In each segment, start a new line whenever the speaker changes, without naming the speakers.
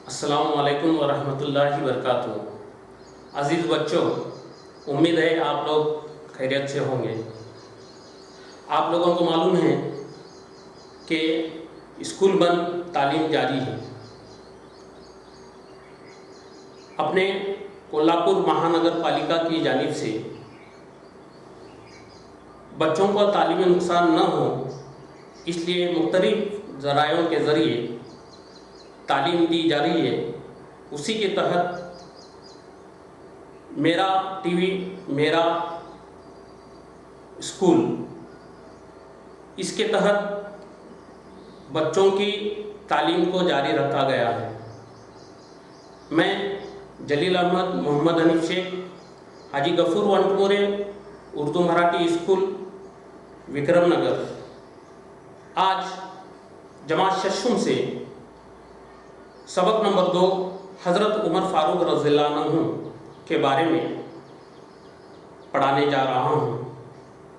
अस्सलामु अलैकुम व रहमतुल्लाहि व बरकातुहू। अज़ीज़ बच्चों, उम्मीद है आप लोग खैरियत से होंगे। आप लोगों को मालूम है कि स्कूल बंद, तालीम जारी है। अपने कोल्हापुर महानगर पालिका की जानिब से बच्चों को तालीमी नुकसान न हो, इसलिए मुख्तलिफ ज़रायों के ज़रिए तालीम दी जा रही है। उसी के तहत मेरा टीवी मेरा स्कूल, इसके तहत बच्चों की तालीम को जारी रखा गया है। मैं जलील अहमद मोहम्मद हनीफ शेख, हाजी गफूर वनटमोरे उर्दू मराठी स्कूल विक्रम नगर, आज जमात शशुम से सबक नंबर 2 हज़रत उमर फारूक रज़ियल्लाहु अन्हु के बारे में पढ़ाने जा रहा हूँ।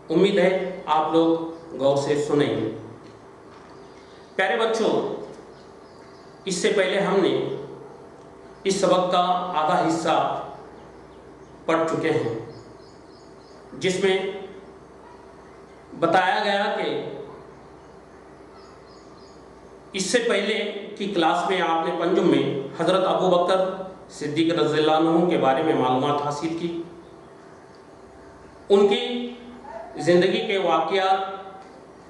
उम्मीद है आप लोग गौर से सुनेंगे। प्यारे बच्चों, इससे पहले हमने इस सबक का आधा हिस्सा पढ़ चुके हैं, जिसमें बताया गया कि इससे पहले की क्लास में आपने पंजुम में हज़रत अबू बकर सिद्दीक़ रज़ियल्लाहु अन्हु के बारे में मालूमात हासिल की। उनकी ज़िंदगी के वाक़यात,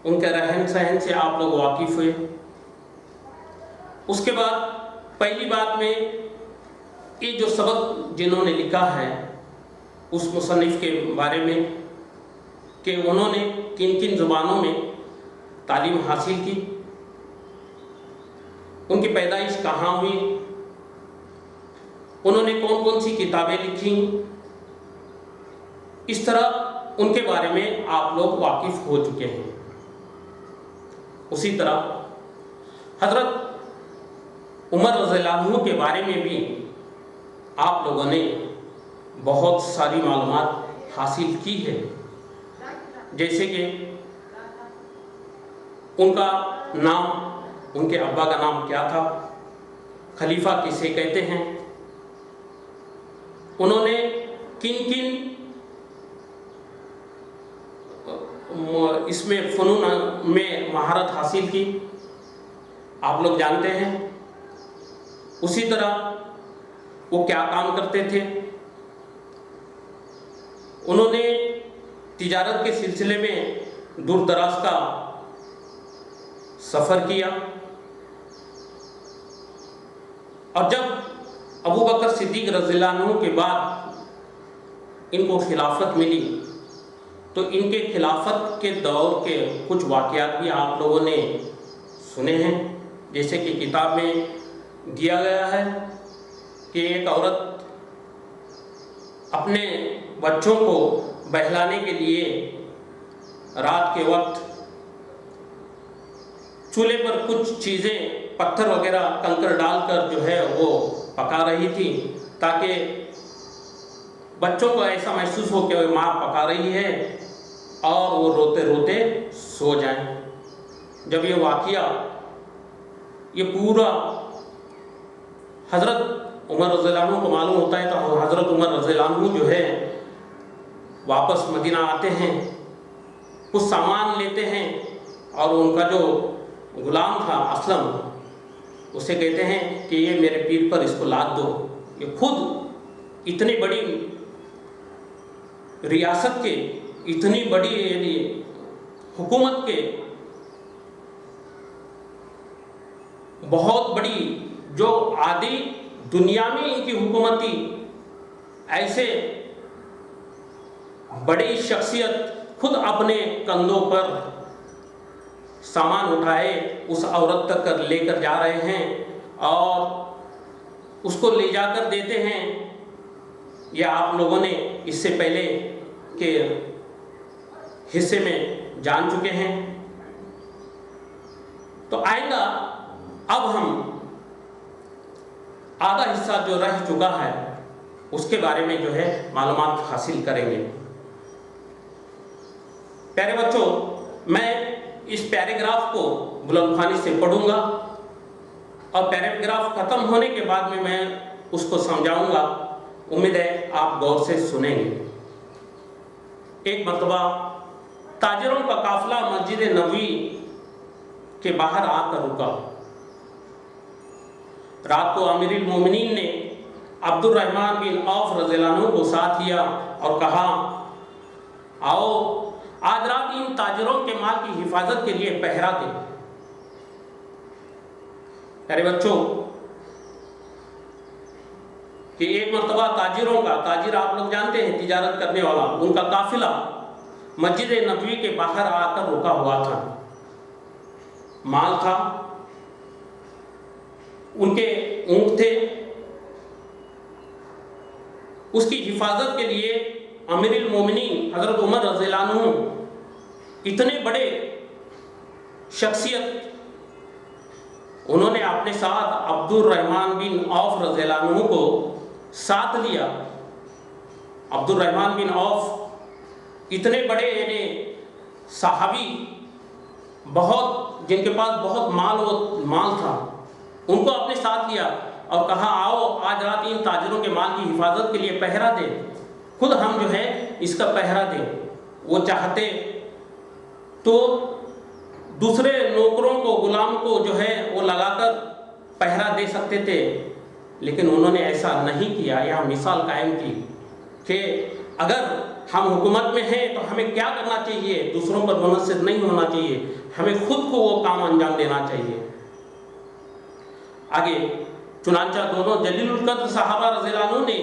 उनके रहन सहन से आप लोग वाकिफ़ हुए। उसके बाद पहली बात में ये जो सबक जिन्होंने लिखा है उस मुसन्निफ़ के बारे में कि उन्होंने किन किन ज़ुबानों में तालीम हासिल की, उनकी पैदाइश कहाँ हुई, उन्होंने कौन कौन सी किताबें लिखी, इस तरह उनके बारे में आप लोग वाकिफ़ हो चुके हैं। उसी तरह हज़रत उमर रज़ियल्लाहु अन्हु के बारे में भी आप लोगों ने बहुत सारी मालूमात हासिल की है, जैसे कि उनका नाम, उनके अब्बा का नाम क्या था, खलीफा किसे कहते हैं, उन्होंने किन किन इसमें फ़नून में महारत हासिल की, आप लोग जानते हैं। उसी तरह वो क्या काम करते थे, उन्होंने तिजारत के सिलसिले में दूर दराज का सफ़र किया, और जब अबू बकर सिद्दीक़ रज़ियल्लाहु अन्हु के बाद इनको खिलाफत मिली तो इनके खिलाफत के दौर के कुछ वाक़यात भी आप लोगों ने सुने हैं। जैसे कि किताब में दिया गया है कि एक औरत अपने बच्चों को बहलाने के लिए रात के वक्त चूल्हे पर कुछ चीज़ें, पत्थर वगैरह, कंकर डालकर जो है वो पका रही थी, ताकि बच्चों को ऐसा महसूस हो कि माँ पका रही है और वो रोते रोते सो जाएं। जब ये वाक़या, ये पूरा हज़रत उमर रज़ियल्लाहु अन्हु को मालूम होता है, तो हज़रत उमर रज़ियल्लाहु अन्हु जो है वापस मदीना आते हैं, कुछ सामान लेते हैं और उनका जो गुलाम था असलम, उसे कहते हैं कि ये मेरे पीठ पर इसको लाद दो। ये खुद इतनी बड़ी रियासत के, इतनी बड़ी यानी हुकूमत के, बहुत बड़ी जो आदि दुनिया में इनकी हुकूमत थी, ऐसे बड़ी शख्सियत खुद अपने कंधों पर सामान उठाए उस औरत तक कर लेकर जा रहे हैं और उसको ले जाकर देते हैं। ये आप लोगों ने इससे पहले के हिस्से में जान चुके हैं। तो आइंदा अब हम आधा हिस्सा जो रह चुका है उसके बारे में जो है मालूमात हासिल करेंगे। प्यारे बच्चों, मैं इस पैराग्राफ को बुलंदखानी से पढ़ूंगा और पैराग्राफ खत्म होने के बाद में मैं उसको समझाऊंगा। उम्मीद है आप गौर से सुनेंगे। एक मर्तबा ताजिरों का काफिला मस्जिद नबवी के बाहर आकर रुका। रात को अमीरुल मोमिनीन ने अब्दुर्रहमान बिन औफ रज़ियल्लाहु अन्हु को साथ लिया और कहा, आओ आज रात इन ताजिरों के माल की हिफाजत के लिए पहरा दें। प्यारे बच्चों, कि एक मर्तबा ताजिरों का, ताजिर आप लोग जानते हैं तिजारत करने वाला, उनका काफिला मस्जिद नबवी के बाहर आकर रुका हुआ था। माल था, उनके ऊंट थे। उसकी हिफाजत के लिए अमीरुल मोमिनीन हजरत उमर रज़ियल्लाहु अन्हु इतने बड़े शख्सियत, उन्होंने अपने साथ अब्दुर्रहमान बिन औफ रज़ियल्लाहु अन्हु को साथ लिया। अब्दुर्रहमान बिन औफ इतने बड़े यानी सहाबी, बहुत जिनके पास बहुत माल था, उनको अपने साथ लिया और कहा, आओ आज रात इन ताजिरों के माल की हिफाजत के लिए पहरा दें, खुद हम जो है इसका पहरा दें। वो चाहते तो दूसरे नौकरों को, गुलाम को जो है वो लगाकर पहरा दे सकते थे, लेकिन उन्होंने ऐसा नहीं किया। यह मिसाल कायम की कि अगर हम हुकूमत में हैं तो हमें क्या करना चाहिए, दूसरों पर मुनस्सिर नहीं होना चाहिए, हमें खुद को वो काम अंजाम देना चाहिए। आगे चुनांचा दोनों जलीलुल कद्र सहाबा रज़ियल्लाहु अन्हु ने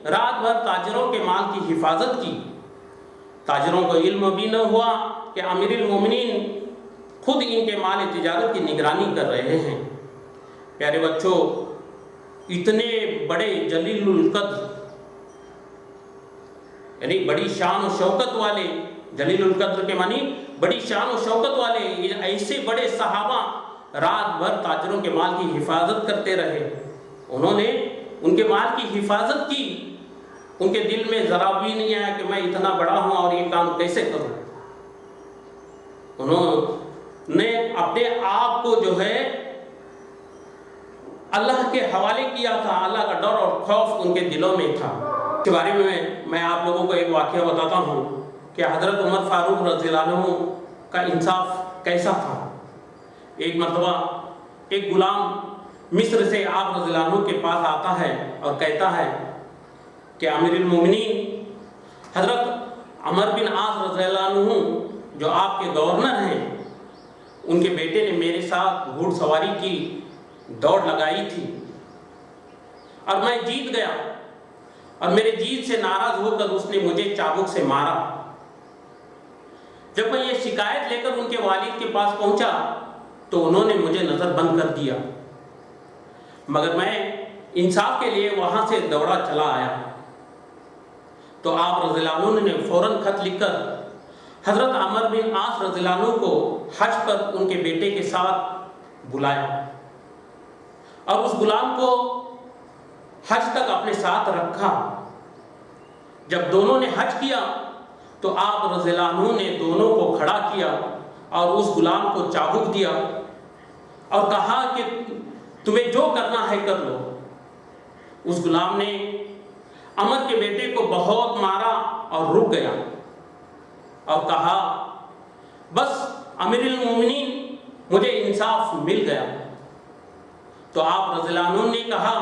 रात भर ताजिरों के माल की हिफाजत की। ताजिरों को इल्म भी न हुआ कि अमीरुल मोमिनीन खुद इनके माल तिजारत की निगरानी कर रहे हैं। प्यारे बच्चों, इतने बड़े जलीलुल कद्र यानी बड़ी शान और शौकत वाले, जलीलुल कद्र के मानी बड़ी शान और शौकत वाले ऐसे बड़े सहाबा रात भर ताजिरों के माल की हिफाजत करते रहे। उन्होंने उनके माल की हिफाजत की। उनके दिल में ज़रा भी नहीं आया कि मैं इतना बड़ा हूँ और ये काम कैसे करूँ। उन्होंने अपने आप को जो है अल्लाह के हवाले किया था। अल्लाह का डर और खौफ उनके दिलों में था। इसके बारे में मैं आप लोगों को एक वाक़या बताता हूँ कि हज़रत उमर फारूक रज़ियल्लाहु अन्हु का इंसाफ कैसा था। एक मर्तबा एक गुलाम मिस्र से आप रज़ियल्लाहु अन्हु के पास आता है और कहता है कि अमीरुल मोमिनीन हज़रत अमर बिन आस रज़ियल्लाहु अन्हु जो आपके गवर्नर हैं, उनके बेटे ने मेरे साथ घुड़सवारी की दौड़ लगाई थी और मैं जीत गया, और मेरे जीत से नाराज होकर उसने मुझे चाबुक से मारा। जब मैं ये शिकायत लेकर उनके वालिद के पास पहुंचा तो उन्होंने मुझे नज़रबंद कर दिया, मगर मैं इंसाफ के लिए वहां से दौड़ा चला आया। तो आप रज़ियल्लाहु अन्हु ने फौरन खत लिखकर हज़रत अमर बिन आस रज़ियल्लाहु अन्हु को हज पर उनके बेटे के साथ बुलाया और उस गुलाम को हज तक अपने साथ रखा। जब दोनों ने हज किया तो आप रज़ियल्लाहु अन्हु ने दोनों को खड़ा किया और उस गुलाम को चाबुक दिया और कहा कि तुम्हें जो करना है कर लो। उस गुलाम ने अमर के बेटे को बहुत मारा और रुक गया और कहा, बस अमीरुल मोमिनीन मुझे इंसाफ मिल गया। तो आप रज़ियल्लाहु अन्हु ने कहा,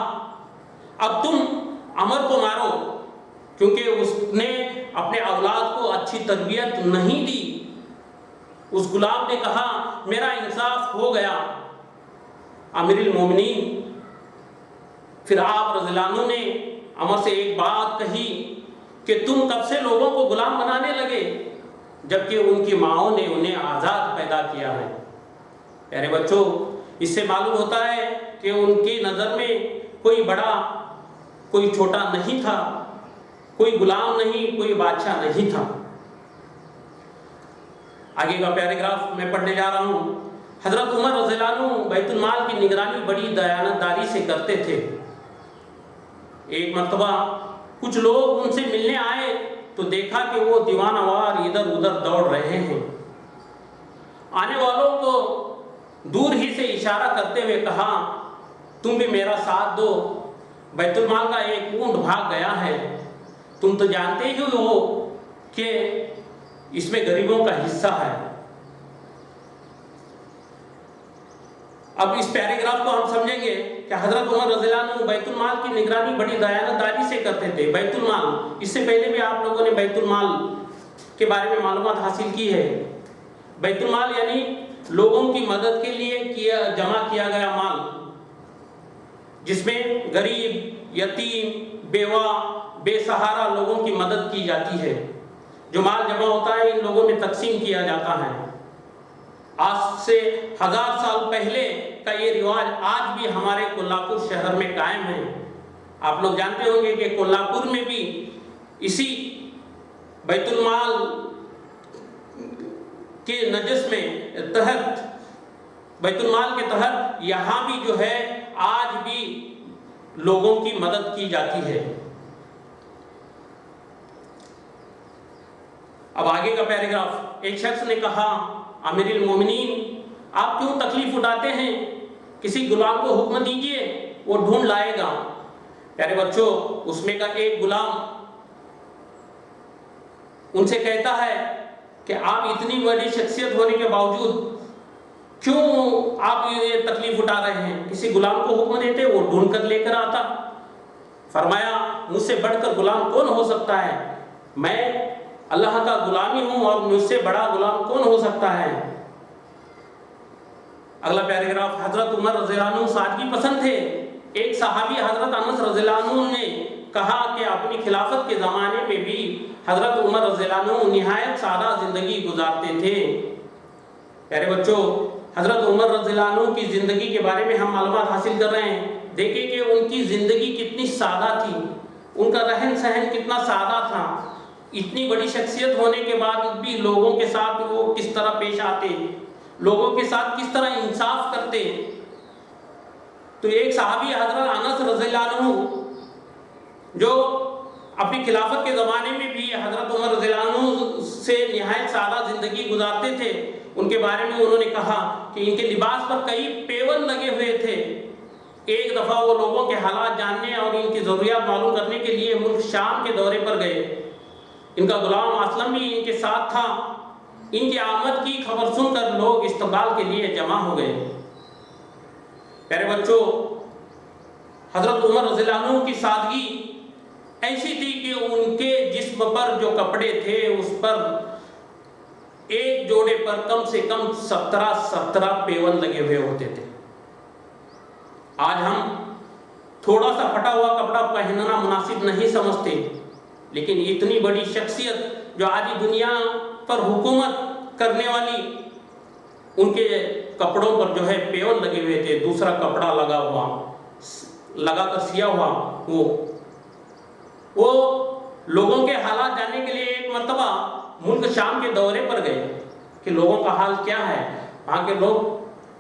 अब तुम अमर को मारो, क्योंकि उसने अपने औलाद को अच्छी तरबियत नहीं दी। उस गुलाम ने कहा, मेरा इंसाफ हो गया अमीरुल मोमिनीन। फिर आप रज़ियल्लाहु अन्हु ने अमर से एक बात कही कि तुम कब से लोगों को गुलाम बनाने लगे, जबकि उनकी माओं ने उन्हें आज़ाद पैदा किया है। प्यारे बच्चों, इससे मालूम होता है कि उनकी नज़र में कोई बड़ा कोई छोटा नहीं था, कोई गुलाम नहीं, कोई बादशाह नहीं था। आगे का पैराग्राफ मैं पढ़ने जा रहा हूँ। हज़रत उमर रज़ियल्लाहु अन्हु बैतुल माल की निगरानी बड़ी दयानतदारी से करते थे। एक मर्तबा कुछ लोग उनसे मिलने आए तो देखा कि वो दीवानवार इधर उधर दौड़ रहे हैं। आने वालों को दूर ही से इशारा करते हुए कहा तुम भी मेरा साथ दो, बैतुल माल का एक ऊंट भाग गया है, तुम तो जानते ही हो कि इसमें गरीबों का हिस्सा है। अब इस पैराग्राफ को हम समझेंगे कि हजरत उमर रज़ियल्लाहु अन्हु बैतुल माल की निगरानी बड़ी दयानतदारी से करते थे। बैतुल माल, इससे पहले भी आप लोगों ने बैतुल माल के बारे में मालूमात हासिल की है। बैतुल माल यानी लोगों की मदद के लिए जमा किया गया माल, जिसमें गरीब, यतीम, बेवा, बेसहारा लोगों की मदद की जाती है। जो माल जमा होता है इन लोगों में तकसीम किया जाता है। आज से 1000 साल पहले का ये रिवाज आज भी हमारे कोल्हापुर शहर में कायम है। आप लोग जानते होंगे कि कोल्हापुर में भी इसी बैतुल माल के नजस में तहत, बैतुल माल के तहत यहाँ भी जो है आज भी लोगों की मदद की जाती है। अब आगे का पैराग्राफ, एक शख्स ने कहा, अमीरुल मोमिनीन, आप क्यों तकलीफ उठाते हैं? किसी गुलाम को हुक्म दीजिए, वो ढूंढ लाएगा। प्यारे बच्चों, उसमें का एक गुलाम उनसे कहता है कि आप इतनी बड़ी शख्सियत होने के बावजूद क्यों आप ये तकलीफ उठा रहे हैं? किसी गुलाम को हुक्म देते, वो ढूंढ कर लेकर आता। फरमाया, मुझसे बढ़कर गुलाम कौन हो सकता है? मैं अल्लाह का गुलामी हूं और मुझसे बड़ा गुलाम कौन हो सकता है? अगला पैराग्राफ, हजरत उमर रज़ियल्लाहु अन्हु सादगी पसंद थे। एक सहाबी हजरत अनस रज़ियल्लाहु अन्हु ने कहा कि अपनी खिलाफत के ज़माने में भी हजरत उमर रज़ियल्लाहु अन्हु निहायत सादा ज़िंदगी गुजारते थे। प्यारे बच्चों, हजरत उमर रज़ियल्लाहु अन्हु की ज़िंदगी के बारे में हम मालूमात हासिल कर रहे हैं। देखिए कि उनकी ज़िंदगी कितनी सादा थी, उनका रहन सहन कितना सादा था। इतनी बड़ी शख्सियत होने के बाद भी लोगों के साथ वो किस तरह पेश आते, लोगों के साथ किस तरह इंसाफ करते। तो एक सहाबी हजरत अनस रज़ियल्लाहु अन्हु जो अपनी खिलाफत के ज़माने में भी हजरत उमर रज़ियल्लाहु अन्हु से निहायत सादा ज़िंदगी गुजारते थे, उनके बारे में उन्होंने कहा कि इनके लिबास पर कई पेवन लगे हुए थे। एक दफ़ा वो लोगों के हालात जानने और इनकी ज़रूरियात मालूम करने के लिए मुल्क शाम के दौरे पर गए। इनका गुलाम असलम भी इनके साथ था। इनकी आमद की खबर सुनकर लोग इस्तकबाल के लिए जमा हो गए। प्यारे बच्चों, हजरत उमर रज़ियल्लाहु अन्हु की सादगी ऐसी थी कि उनके जिस्म पर जो कपड़े थे उस पर एक जोड़े पर कम से कम 17 पेवन लगे हुए होते थे। आज हम थोड़ा सा फटा हुआ कपड़ा पहनना मुनासिब नहीं समझते, लेकिन इतनी बड़ी शख्सियत जो आज दुनिया पर हुकूमत करने वाली, उनके कपड़ों पर जो है पेवन लगे हुए थे, दूसरा कपड़ा लगा हुआ, लगाकर सिया हुआ। वो लोगों के हालात जानने के लिए एक मर्तबा मुल्क शाम के दौरे पर गए कि लोगों का हाल क्या है, वहाँ के लोग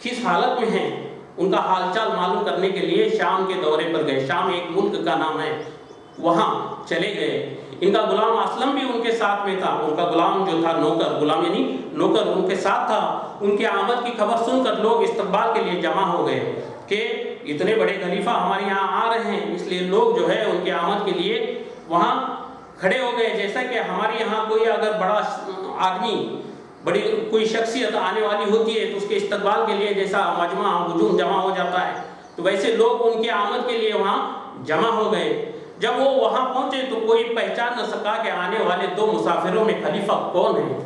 किस हालत में हैं, उनका हालचाल मालूम करने के लिए शाम के दौरे पर गए। शाम एक मुल्क का नाम है, वहाँ चले गए। इनका गुलाम असलम भी उनके साथ में था। उनका गुलाम जो था नौकर, गुलाम यानी नौकर उनके साथ था। उनके आमद की खबर सुनकर लोग इस्तकबाल के लिए जमा हो गए कि इतने बड़े खलीफा हमारे यहाँ आ रहे हैं, इसलिए लोग जो है उनके आमद के लिए वहाँ खड़े हो गए। जैसा कि हमारे यहाँ कोई अगर बड़ा आदमी, बड़ी कोई शख्सियत आने वाली होती है तो उसके इस्तकबाल के लिए जैसा मजमा हुजूम जमा हो जाता है, तो वैसे लोग उनके आमद के लिए वहाँ जमा हो गए। जब वो वहाँ पहुँचे तो कोई पहचान न सका कि आने वाले 2 मुसाफिरों में खलीफा कौन है।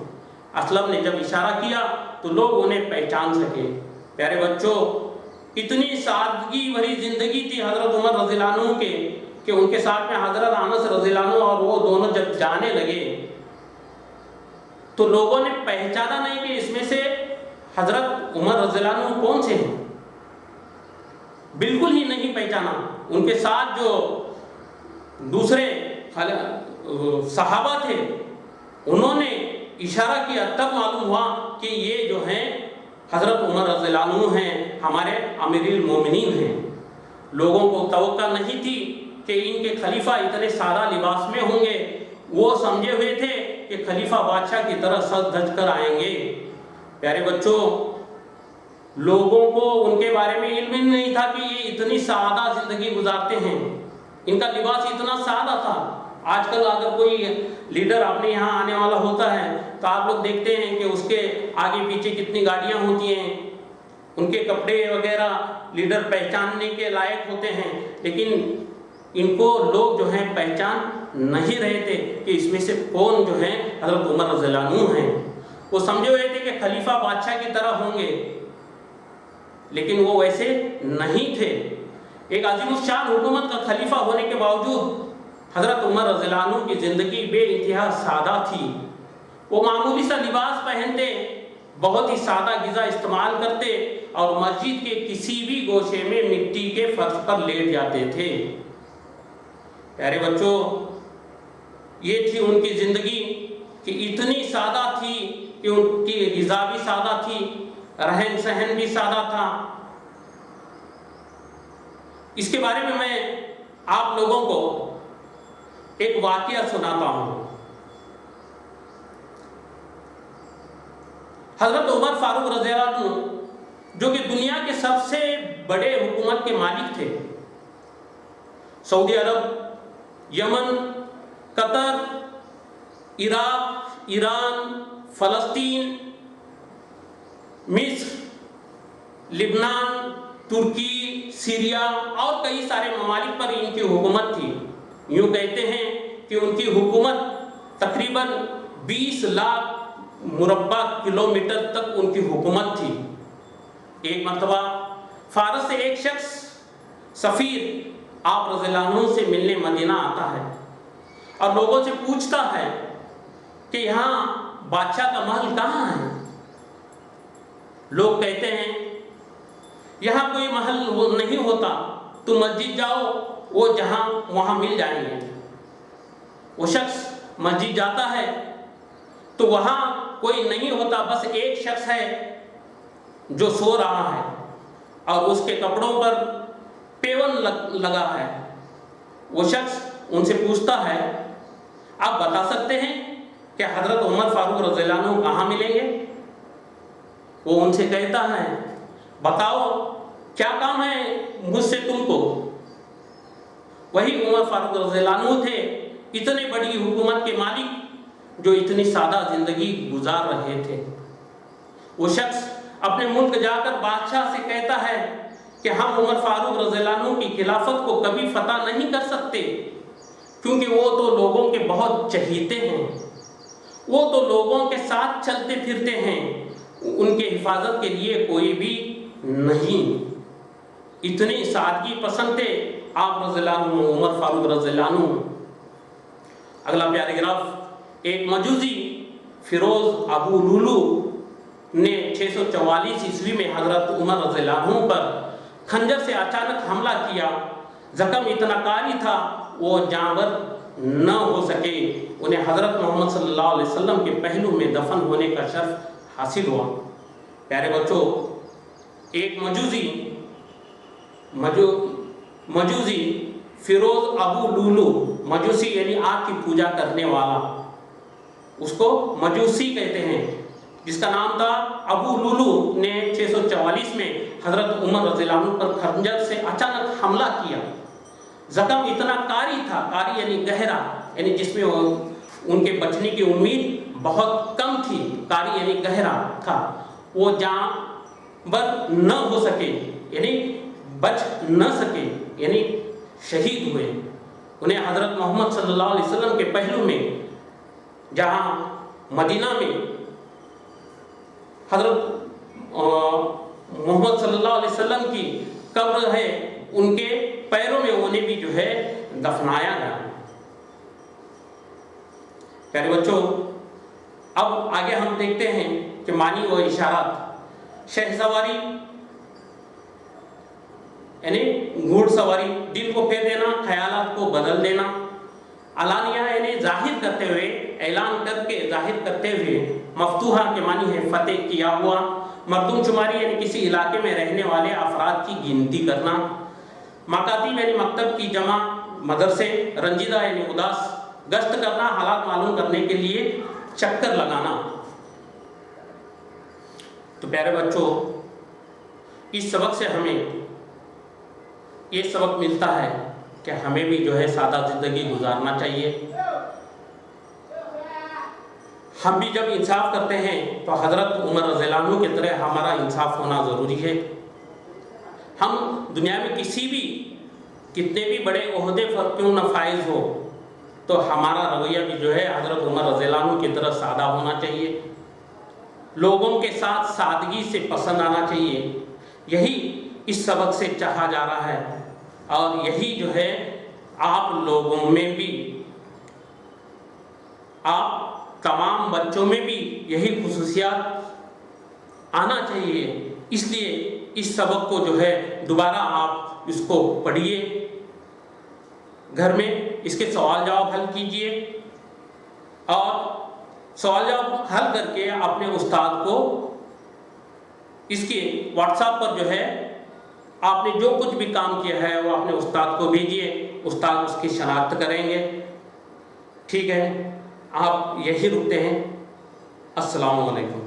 असलम ने जब इशारा किया तो लोग उन्हें पहचान सके। प्यारे बच्चों, इतनी सादगी भरी जिंदगी थी हजरत उमर रज़ियल्लाहु अन्हु के कि उनके साथ में हजरत अनस रज़ियल्लाहु अन्हु और वो दोनों जब जाने लगे तो लोगों ने पहचाना नहीं कि इसमें से हजरत उमर रज़ियल्लाहु अन्हु कौन से हैं, बिल्कुल ही नहीं पहचाना। उनके साथ जो दूसरे सहाबा थे उन्होंने इशारा किया, तब मालूम हुआ कि ये जो हैं हजरत उमर रज़ियल्लाहु अन्हु हैं, हमारे अमीरुल मोमिनीन हैं। लोगों को तवक्का नहीं थी कि इनके खलीफा इतने सादा लिबास में होंगे। वो समझे हुए थे कि खलीफा बादशाह की तरह सज धज कर आएंगे। प्यारे बच्चों, लोगों को उनके बारे में इल्म ही नहीं था कि ये इतनी सादा जिंदगी गुजारते हैं। इनका लिबास इतना सादा था। आजकल अगर कोई लीडर अपने यहाँ आने वाला होता है तो आप लोग देखते हैं कि उसके आगे पीछे कितनी गाड़ियाँ होती हैं, उनके कपड़े वगैरह लीडर पहचानने के लायक होते हैं। लेकिन इनको लोग जो हैं पहचान नहीं रहे थे कि इसमें से कौन जो है हज़रत उमर रज़ियल्लाहु अन्हु हैं। वो समझे हुए थे कि खलीफा बादशाह की तरह होंगे, लेकिन वो वैसे नहीं थे। एक अज़ीमुश्शान हुकूमत का खलीफा होने के बावजूद हज़रत उमर रज़ियल्लाहु अन्हु की ज़िंदगी बेइंतहा सादा थी। वो मामूली सा लिबास पहनते, बहुत ही सादा ग़िज़ा इस्तेमाल करते और मस्जिद के किसी भी गोशे में मिट्टी के फर्श पर लेट जाते थे। प्यारे बच्चों, ये थी उनकी ज़िंदगी कि इतनी सादा थी कि उनकी ग़िज़ा भी सादा थी, रहन सहन भी सादा था। इसके बारे में मैं आप लोगों को एक वाक़या सुनाता हूँ। हज़रत उमर फारूक रज़ियल्लाहु अन्हु जो कि दुनिया के सबसे बड़े हुकूमत के मालिक थे, सऊदी अरब, यमन, कतर, इराक, ईरान, फ़लस्तीन, मिस्र, लिबनान, तुर्की, सीरिया और कई सारे ममालिक पर इनकी हुकूमत थी। यूँ कहते हैं कि उनकी हुकूमत तकरीबन 20 लाख मुरब्बा किलोमीटर तक उनकी हुकूमत थी। एक मरतबा फ़ारस से एक शख्स सफ़ीर आप रज़ियल्लाहु अन्हु से मिलने मदीना आता है और लोगों से पूछता है कि यहाँ बादशाह का महल कहाँ है। लोग कहते हैं यहाँ कोई महल वो नहीं होता, तुम मस्जिद जाओ, वो जहाँ वहाँ मिल जाएंगे। वो शख्स मस्जिद जाता है तो वहाँ कोई नहीं होता, बस एक शख्स है जो सो रहा है और उसके कपड़ों पर पेवन लगा है। वो शख्स उनसे पूछता है, आप बता सकते हैं कि हज़रत उमर फारूक रज़ियल्लाहु अन्हु कहाँ मिलेंगे? वो उनसे कहता है, बताओ क्या काम है मुझसे तुमको? वही उमर फारूक रज़ियल्लाहु अन्हु थे, इतने बड़ी हुकूमत के मालिक जो इतनी सादा ज़िंदगी गुजार रहे थे। वो शख्स अपने मुल्क जाकर बादशाह से कहता है कि हम उमर फारूक रज़ियल्लाहु अन्हु की खिलाफत को कभी फतह नहीं कर सकते, क्योंकि वो तो लोगों के बहुत चहीते हैं, वो तो लोगों के साथ चलते फिरते हैं, उनके हिफाजत के लिए कोई भी नहीं। इतनी सादगी पसंद थे आप रज़ियल्लाहु अन्हु, उमर फारूक रज़ियल्लाहु अन्हु। अगला पैराग्राफ, एक मजूसी फिरोज अबू लुलू ने 644 ईस्वी में हज़रत उमर रज़ियल्लाहु अन्हु पर खंजर से अचानक हमला किया। ज़ख्म इतना कारी था वो जानवर न हो सके। उन्हें हज़रत मोहम्मद सल्लल्लाहु अलैहि वसल्लम के पहलू में दफन होने का शर्फ हासिल हुआ। प्यारे बच्चों, एक मजूसी फिरोज अबू लुलू, मजूसी यानी आग की पूजा करने वाला, उसको मजूसी कहते हैं, जिसका नाम था अबू लुलू ने 644 में हज़रत उमर रज़ियल्लाहु अन्हु पर खंजर से अचानक हमला किया। ज़ख्म इतना कारी था, कारी यानी गहरा, यानी जिसमें उनके बचने की उम्मीद बहुत कम थी, कारी यानी गहरा था। वो जानवर न हो सके यानी बच न सके, यानी शहीद हुए। उन्हें हज़रत मोहम्मद सल्लल्लाहु अलैहि वसल्लम के पहलू में, जहाँ मदीना में हज़रत मोहम्मद सल्लल्लाहु अलैहि वसल्लम की कब्र है, उनके पैरों में उन्हें भी जो है दफनाया गया। प्यारे बच्चों, अब आगे हम देखते हैं कि मानी व इशारात। शहसवारी यानी घुड़सवारी, दिल को फेर देना, ख्यालात को बदल देना। अलानिया यानी जाहिर करते हुए, ऐलान करके जाहिर करते हुए। मफ्तूहा के मानी है फतेह किया हुआ। मरदूमशुमारी यानी किसी इलाके में रहने वाले अफराद की गिनती करना। मकातीब यानी मकतब की जमा, मदरसे। रंजीदा यानी उदास, गश्त करना, हालात मालूम करने के लिए चक्कर लगाना। तो प्यारे बच्चों, इस सबक से हमें ये सबक मिलता है कि हमें भी जो है सादा ज़िंदगी गुजारना चाहिए। हम भी जब इंसाफ करते हैं तो हज़रत उमर रज़ियल्लाहु अन्हु की तरह हमारा इंसाफ होना ज़रूरी है। हम दुनिया में किसी भी कितने भी बड़े ओहदे पर क्यों न फाइज हो, तो हमारा रवैया भी जो है हज़रत उमर रज़ियल्लाहु अन्हु की तरह सादा होना चाहिए। लोगों के साथ सादगी से पसंद आना चाहिए। यही इस सबक से चाहा जा रहा है और यही जो है आप लोगों में भी, आप तमाम बच्चों में भी यही खुसूसियात आना चाहिए। इसलिए इस सबक को जो है दोबारा आप इसको पढ़िए, घर में इसके सवाल जवाब हल कीजिए और सवाल जवाब हल करके अपने उस्ताद को इसके व्हाट्सएप पर जो है आपने जो कुछ भी काम किया है वो अपने उस्ताद को भेजिए, उस्ताद उसकी शनाख्त करेंगे। ठीक है, आप यही रुकते हैं। अस्सलामु अलैकुम।